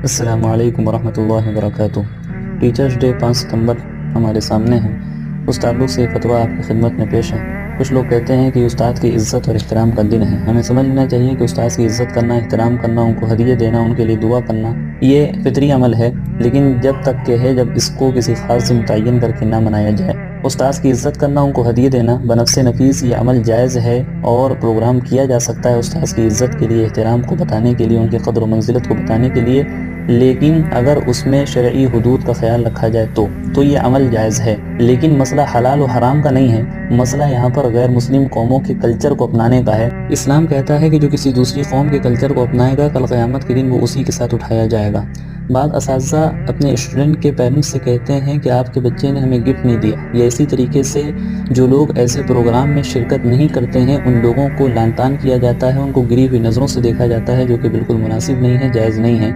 अस्सलामु अलैकुम वरहमतुल्लाहि वबरकातुह। टीचर्स डे 5 सितंबर हमारे सामने है। उस ताल्लुक़ से फतवा आपकी खिदमत में पेश है। कुछ लोग कहते हैं कि उस्ताद की इज़्ज़त और एहतराम का दिन है। हमें समझना चाहिए कि उस्ताद की इज़्ज़त करना, एहतराम करना, उनको हदिये देना, उनके लिए दुआ करना, ये फ़ितरी अमल है। लेकिन जब तक के है जब इसको किसी ख़ास दिन मुतय्यन करके ना मनाया जाए। उस्ताद की इज़्ज़त करना, उनको हदिये देना बनफ़्से नफ़ीस ये अमल जायज़ है और प्रोग्राम किया जा सकता है उस्ताद की इज़्ज़त के लिए, एहतराम को बताने के लिए, उनकी क़द्र व मंज़िलत को बताने के लिए। लेकिन अगर उसमें शरई हुदूद का ख़याल रखा जाए तो ये अमल जायज़ है। लेकिन मसला हलाल और हराम का नहीं है, मसला यहाँ पर गैर मुस्लिम कौमों के कल्चर को अपनाने का है। इस्लाम कहता है कि जो किसी दूसरी कौम के कल्चर को अपनाएगा, कल क़यामत के दिन वो उसी के साथ उठाया जाएगा। बाद असातिज़ा अपने स्टूडेंट के पेरेंट्स से कहते हैं कि आपके बच्चे ने हमें गिफ्ट नहीं दिया, या इसी तरीके से जो लोग ऐसे प्रोग्राम में शिरकत नहीं करते हैं उन लोगों को लानतान किया जाता है, उनको गिरी हुई नज़रों से देखा जाता है, जो कि बिल्कुल मुनासिब नहीं है, जायज़ नहीं है।